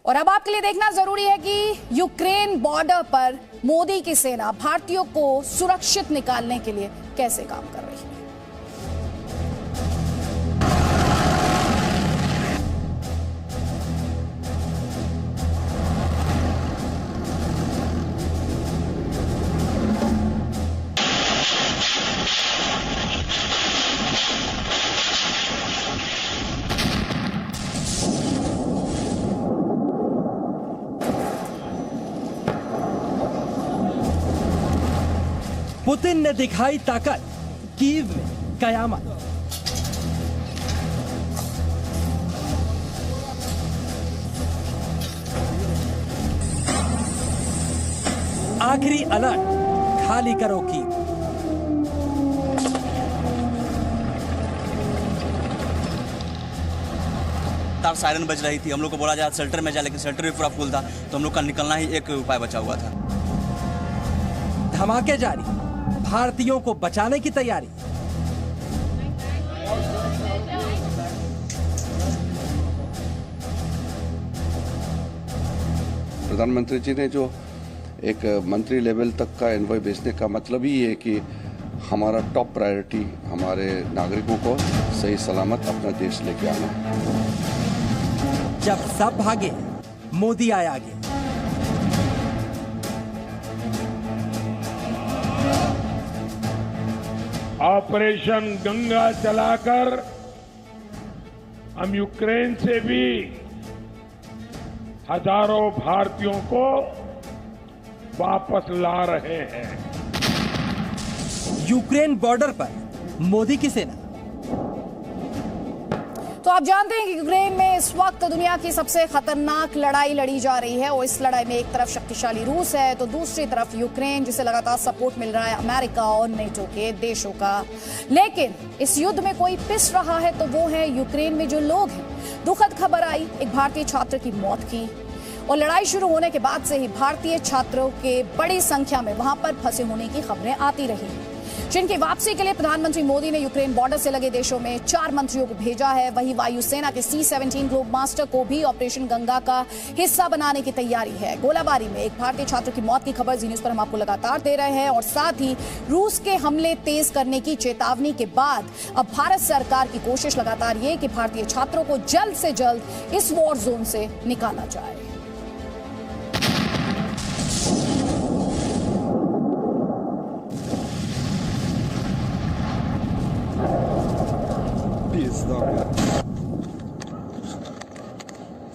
और अब आपके लिए देखना जरूरी है कि यूक्रेन बॉर्डर पर मोदी की सेना भारतीयों को सुरक्षित निकालने के लिए कैसे काम कर रही है। पुतिन ने दिखाई ताकत, कीव में कयामत। आखिरी अलर्ट, खाली करो कीव। तब सायरन बज रही थी, हम लोग को बोला जाए शेल्टर में जा, लेकिन शेल्टर भी पूरा फुल था, तो हम लोग का निकलना ही एक उपाय बचा हुआ था। धमाके जारी, भारतीयों को बचाने की तैयारी। प्रधानमंत्री जी ने जो एक मंत्री लेवल तक का एनवॉय भेजने का मतलब ही है कि हमारा टॉप प्रायोरिटी हमारे नागरिकों को सही सलामत अपना देश लेके आना। जब सब भागे, मोदी आए आगे। ऑपरेशन गंगा चलाकर हम यूक्रेन से भी हजारों भारतीयों को वापस ला रहे हैं। यूक्रेन बॉर्डर पर मोदी की सेना। तो आप जानते हैं कि यूक्रेन में इस वक्त दुनिया की सबसे खतरनाक लड़ाई लड़ी जा रही है और इस लड़ाई में एक तरफ शक्तिशाली रूस है तो दूसरी तरफ यूक्रेन, जिसे लगातार सपोर्ट मिल रहा है अमेरिका और नेटो के देशों का। लेकिन इस युद्ध में कोई पिस रहा है तो वो है यूक्रेन में जो लोग हैं। दुखद खबर आई एक भारतीय छात्र की मौत की और लड़ाई शुरू होने के बाद से ही भारतीय छात्रों के बड़ी संख्या में वहां पर फंसे होने की खबरें आती रही, जिनकी वापसी के लिए प्रधानमंत्री मोदी ने यूक्रेन बॉर्डर से लगे देशों में 4 मंत्रियों को भेजा है। वहीं वायुसेना के C-17 ग्लोबमास्टर को भी ऑपरेशन गंगा का हिस्सा बनाने की तैयारी है। गोलाबारी में एक भारतीय छात्र की मौत की खबर जी न्यूज पर हम आपको लगातार दे रहे हैं और साथ ही रूस के हमले तेज करने की चेतावनी के बाद अब भारत सरकार की कोशिश लगातार ये कि भारतीय छात्रों को जल्द से जल्द इस वॉर जोन से निकाला जाए।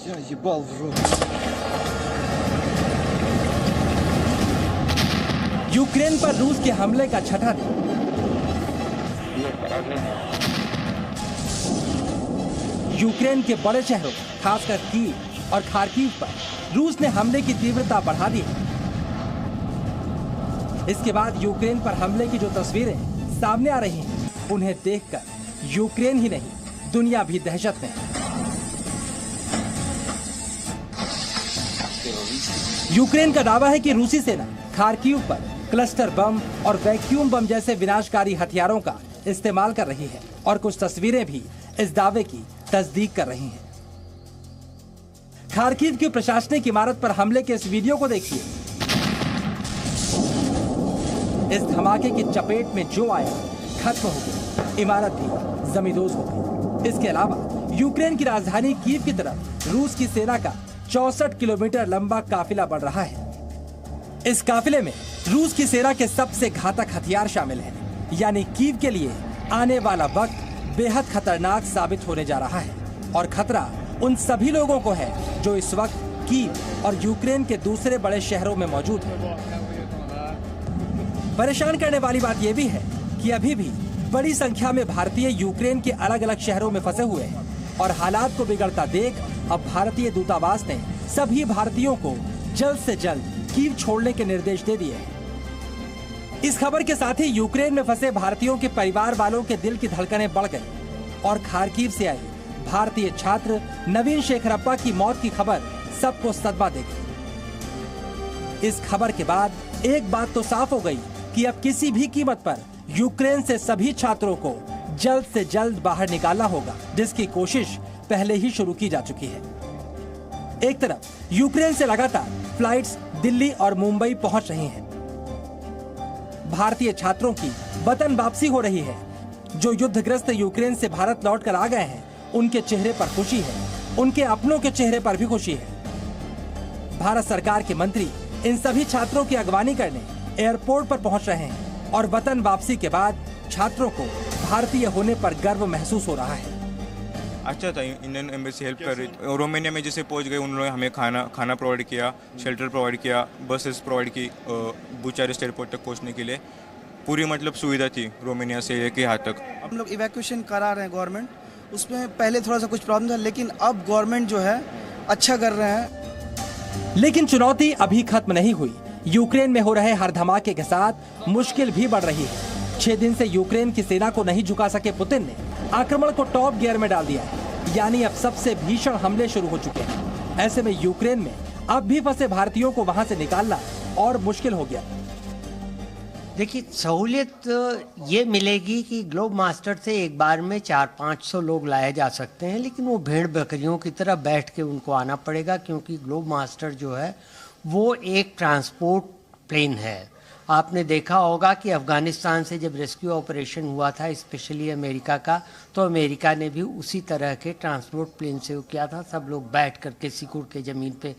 Я ебал в рот। यूक्रेन पर रूस के हमले का छठा दिन। यूक्रेन के बड़े शहरों खासकर कीव और खार्किव पर रूस ने हमले की तीव्रता बढ़ा दी है। इसके बाद यूक्रेन पर हमले की जो तस्वीरें सामने आ रही हैं, उन्हें देखकर यूक्रेन ही नहीं दुनिया भी दहशत में है। यूक्रेन का दावा है कि रूसी सेना खार्किव पर क्लस्टर बम और वैक्यूम बम जैसे विनाशकारी हथियारों का इस्तेमाल कर रही है और कुछ तस्वीरें भी इस दावे की तस्दीक कर रही हैं। खार्किव की प्रशासनिक इमारत पर हमले के इस वीडियो को देखिए। इस धमाके की चपेट में जो आया खत्म हो गया, इमारत भी जमींदोज हो गई। इसके अलावा यूक्रेन की राजधानी कीव की तरफ रूस की सेना का 64 किलोमीटर लंबा काफिला बढ़ रहा है। इस काफिले में रूस की सेना के सबसे घातक हथियार शामिल हैं, यानी कीव के लिए आने वाला वक्त बेहद खतरनाक साबित होने जा रहा है और खतरा उन सभी लोगों को है जो इस वक्त कीव और यूक्रेन के दूसरे बड़े शहरों में मौजूद हैं। परेशान करने वाली बात यह भी है कि अभी भी बड़ी संख्या में भारतीय यूक्रेन के अलग अलग शहरों में फंसे हुए हैं और हालात को बिगड़ता देख अब भारतीय दूतावास ने सभी भारतीयों को जल्द से जल्द कीव छोड़ने के निर्देश दे दिए हैं। इस खबर के साथ ही यूक्रेन में फंसे भारतीयों के परिवार वालों के दिल की धड़कनें बढ़ गई और खार्किव से आई भारतीय छात्र नवीन शेखरप्पा की मौत की खबर सबको सदमा दे गई। इस खबर के बाद एक बात तो साफ हो गई कि अब किसी भी कीमत पर यूक्रेन से सभी छात्रों को जल्द से जल्द बाहर निकालना होगा, जिसकी कोशिश पहले ही शुरू की जा चुकी है। एक तरफ यूक्रेन से लगातार फ्लाइट्स दिल्ली और मुंबई पहुंच रही हैं। भारतीय छात्रों की वतन वापसी हो रही है। जो युद्धग्रस्त यूक्रेन से भारत लौट कर आ गए हैं, उनके चेहरे पर खुशी है, उनके अपनों के चेहरे पर भी खुशी है। भारत सरकार के मंत्री इन सभी छात्रों की अगवानी करने एयरपोर्ट पर पहुंच रहे हैं और वतन वापसी के बाद छात्रों को भारतीय होने पर गर्व महसूस हो रहा है। अच्छा था, इंडियन एम्बेसी हेल्प कर रही थी। रोमानिया में जैसे पहुंच गए, उन्होंने हमें खाना प्रोवाइड किया, शेल्टर प्रोवाइड किया, बसेस प्रोवाइड की बुचारेस्ट एयरपोर्ट तक पहुंचने के लिए। पूरी मतलब सुविधा थी रोमानिया से लेके यहाँ तक। हम लोग इवैक्यूएशन करा रहे हैं गवर्नमेंट, उसमें पहले थोड़ा सा कुछ प्रॉब्लम था, लेकिन अब गवर्नमेंट जो है अच्छा कर रहे हैं। लेकिन चुनौती अभी खत्म नहीं हुई। यूक्रेन में हो रहे हर धमाके के साथ मुश्किल भी बढ़ रही है। 6 दिन से यूक्रेन की सेना को नहीं झुका सके पुतिन ने आक्रमण को टॉप गियर में डाल दिया है। यानी अब सबसे भीषण हमले शुरू हो चुके हैं। ऐसे में यूक्रेन में अब भी फंसे भारतीयों को वहां से निकालना और मुश्किल हो गया। देखिए, सहूलियत ये मिलेगी कि ग्लोब मास्टर से एक बार में 400-500 लोग लाए जा सकते हैं, लेकिन वो भेड़ बकरियों की तरह बैठ के उनको आना पड़ेगा, क्योंकि ग्लोब मास्टर जो है वो एक ट्रांसपोर्ट प्लेन है। आपने देखा होगा कि अफ़गानिस्तान से जब रेस्क्यू ऑपरेशन हुआ था, स्पेशली अमेरिका का, तो अमेरिका ने भी उसी तरह के ट्रांसपोर्ट प्लेन से वो किया था। सब लोग बैठ करके सिक्योर के ज़मीन पे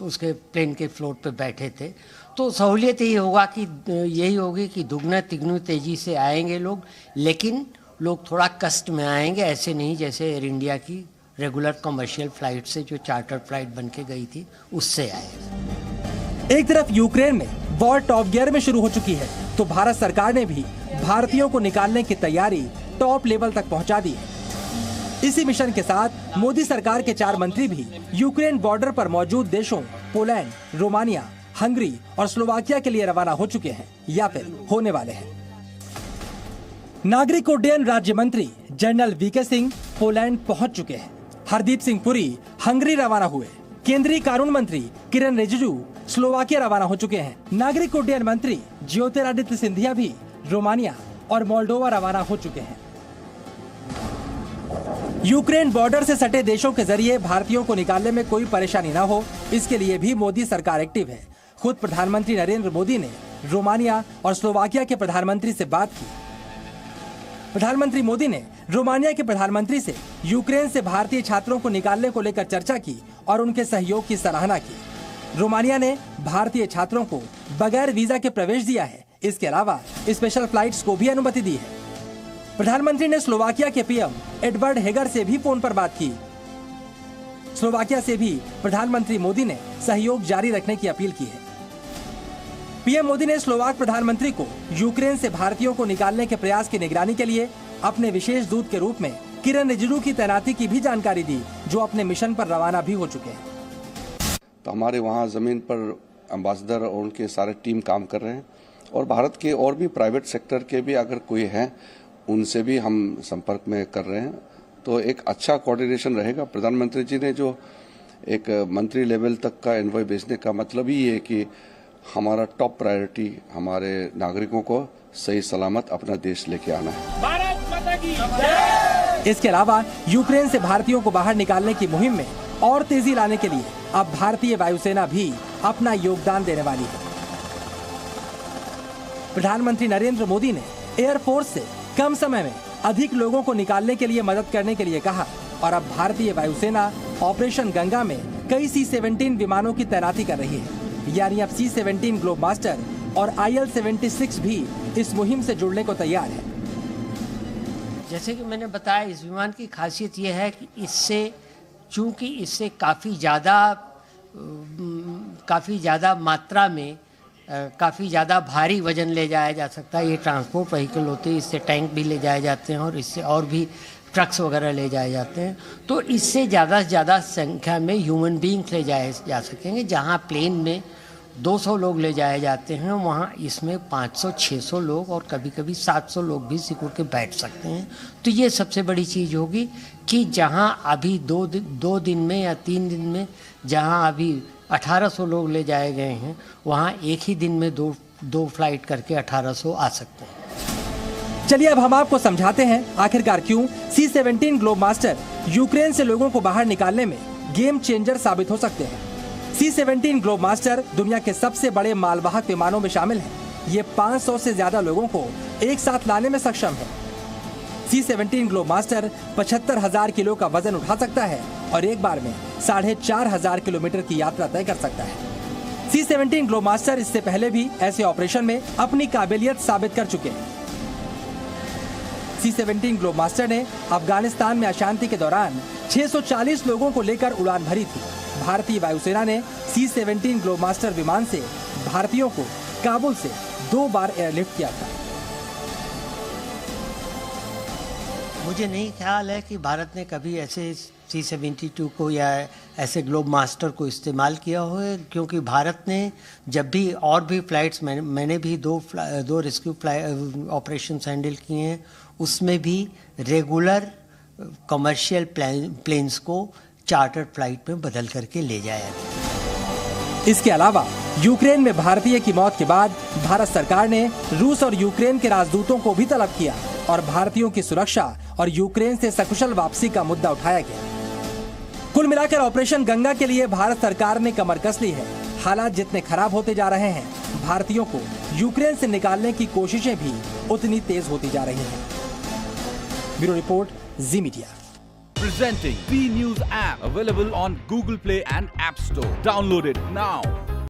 उसके प्लेन के फ्लोट पे बैठे थे। तो सहूलियत यही होगी कि दुगना तिगुनी तेज़ी से आएंगे लोग, लेकिन लोग थोड़ा कष्ट में आएंगे। ऐसे नहीं जैसे एयर इंडिया की रेगुलर कमर्शियल फ्लाइट से जो चार्टर फ्लाइट बन के गई थी, उससे आए। एक तरफ यूक्रेन में वॉर टॉप गियर में शुरू हो चुकी है, तो भारत सरकार ने भी भारतीयों को निकालने की तैयारी टॉप लेवल तक पहुंचा दी है। इसी मिशन के साथ मोदी सरकार के 4 मंत्री भी यूक्रेन बॉर्डर पर मौजूद देशों पोलैंड, रोमानिया, हंगरी और स्लोवाकिया के लिए रवाना हो चुके हैं या फिर होने वाले हैं। नागरिक उड्डयन राज्य मंत्री जनरल वीके सिंह पोलैंड पहुंच चुके हैं। हरदीप सिंह पुरी हंगरी रवाना हुए। केंद्रीय कानून मंत्री किरण रिजिजू स्लोवाकिया रवाना हो चुके हैं। नागरिक उड्डयन मंत्री ज्योतिरादित्य सिंधिया भी रोमानिया और मोल्डोवा रवाना हो चुके हैं। यूक्रेन बॉर्डर से सटे देशों के जरिए भारतीयों को निकालने में कोई परेशानी न हो, इसके लिए भी मोदी सरकार एक्टिव है। खुद प्रधानमंत्री नरेंद्र मोदी ने रोमानिया और स्लोवाकिया के प्रधानमंत्री से बात की। प्रधानमंत्री मोदी ने रोमानिया के प्रधानमंत्री से यूक्रेन से भारतीय छात्रों को निकालने को लेकर चर्चा की और उनके सहयोग की सराहना की। रोमानिया ने भारतीय छात्रों को बगैर वीजा के प्रवेश दिया है। इसके अलावा स्पेशल फ्लाइट्स को भी अनुमति दी है। प्रधानमंत्री ने स्लोवाकिया के पीएम एडवर्ड हेगर से भी फोन पर बात की। स्लोवाकिया से भी प्रधानमंत्री मोदी ने सहयोग जारी रखने की अपील की है। पीएम मोदी ने स्लोवाक प्रधानमंत्री को यूक्रेन से भारतीयों को निकालने के प्रयास की निगरानी के लिए अपने विशेष दूत के रूप में किरण रिजिजू की तैनाती की भी जानकारी दी, जो अपने मिशन पर रवाना भी हो चुके हैं। तो हमारे वहाँ ज़मीन पर एम्बेसडर और उनके सारे टीम काम कर रहे हैं, और भारत के और भी प्राइवेट सेक्टर के भी अगर कोई हैं, उनसे भी हम संपर्क में कर रहे हैं। तो एक अच्छा कोऑर्डिनेशन रहेगा। प्रधानमंत्री जी ने जो एक मंत्री लेवल तक का एनवॉय भेजने का मतलब ही है कि हमारा टॉप प्रायोरिटी हमारे नागरिकों को सही सलामत अपना देश लेके आना है। इसके अलावा यूक्रेन से भारतीयों को बाहर निकालने की मुहिम में और तेजी लाने के लिए अब भारतीय वायुसेना भी अपना योगदान देने वाली है। प्रधानमंत्री नरेंद्र मोदी ने एयरफोर्स से कम समय में अधिक लोगों को निकालने के लिए मदद करने के लिए कहा, और अब भारतीय वायुसेना ऑपरेशन गंगा में कई C-17 विमानों की तैनाती कर रही है। यानी अब C-17 ग्लोब मास्टर और IL-76 भी इस मुहिम से जुड़ने को तैयार है। जैसे कि मैंने बताया, इस विमान की खासियत यह है कि चूंकि इससे काफ़ी ज़्यादा मात्रा में काफ़ी ज़्यादा भारी वजन ले जाया जा सकता है। ये ट्रांसपोर्ट व्हीकल होते हैं, इससे टैंक भी ले जाए जाते हैं और इससे और भी ट्रक्स वगैरह ले जाए जाते हैं। तो इससे ज़्यादा से ज़्यादा संख्या में ह्यूमन बींग्स ले जाए जा सकेंगे। जहाँ प्लेन में 200 लोग ले जाए जाते हैं, वहाँ इसमें 500-600 लोग और कभी कभी 700 लोग भी सिक्योर के बैठ सकते हैं। तो ये सबसे बड़ी चीज़ होगी कि जहाँ अभी 2 दिन में या 3 दिन में जहाँ अभी 1800 लोग ले जाए गए हैं, वहाँ एक ही दिन में दो फ्लाइट करके 1800 आ सकते हैं। चलिए अब हम आपको समझाते हैं आखिरकार क्यों C-17 ग्लोब मास्टर यूक्रेन से लोगों को बाहर निकालने में गेम चेंजर साबित हो सकते हैं। C-17 ग्लोबमास्टर दुनिया के सबसे बड़े मालवाहक विमानों में शामिल है। ये 500 से ज्यादा लोगों को एक साथ लाने में सक्षम है। C-17 ग्लोबमास्टर 75,000 किलो का वजन उठा सकता है और एक बार में 4,500 किलोमीटर की यात्रा तय कर सकता है। C-17 ग्लोबमास्टर इससे पहले भी ऐसे ऑपरेशन में अपनी काबिलियत साबित कर चुके हैं। C-17 ग्लोबमास्टर ने अफगानिस्तान में अशांति के दौरान 640 लोगों को लेकर उड़ान भरी थी। भारतीय वायुसेना ने C-17 ग्लोबमास्टर विमान से भारतीयों को काबुल से 2 बार एयरलिफ्ट किया था। मुझे नहीं ख्याल है कि भारत ने कभी ऐसे C-72 को या ऐसे ग्लोबमास्टर को इस्तेमाल किया हो, क्योंकि भारत ने जब भी और भी फ्लाइट्स मैंने भी दो रेस्क्यू ऑपरेशंस हैंडल किए हैं, उसमें भी रेगुलर कमर्शियल प्लेन्स को चार्टर फ्लाइट में बदल करके ले जाया गया। इसके अलावा यूक्रेन में भारतीय की मौत के बाद भारत सरकार ने रूस और यूक्रेन के राजदूतों को भी तलब किया और भारतीयों की सुरक्षा और यूक्रेन से सकुशल वापसी का मुद्दा उठाया गया। कुल मिलाकर ऑपरेशन गंगा के लिए भारत सरकार ने कमर कस ली है। हालात जितने खराब होते जा रहे हैं, भारतीयों को यूक्रेन से निकालने की कोशिशें भी उतनी तेज होती जा रही हैं। Bureau report, ji media. Presenting B News app, available on Google Play and App Store. Download it now.